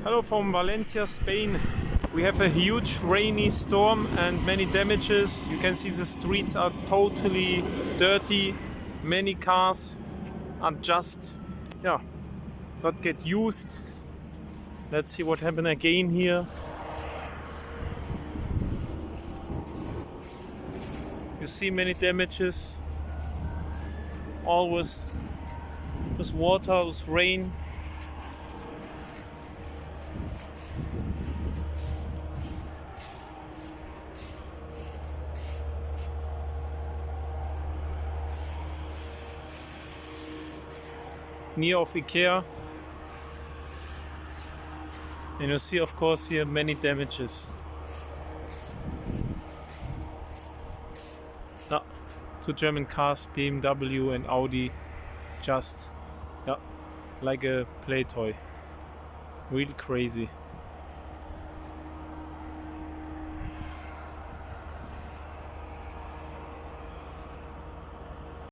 Hello from Valencia, Spain. We have a huge rainy storm and many damages. You can see the streets are totally dirty. Many cars are just not get used. Let's see what happened again here. You see many damages. Always with water, with rain. Near of IKEA, and you see of course here many damages. Two German cars, BMW and Audi, just like a play toy. Really crazy.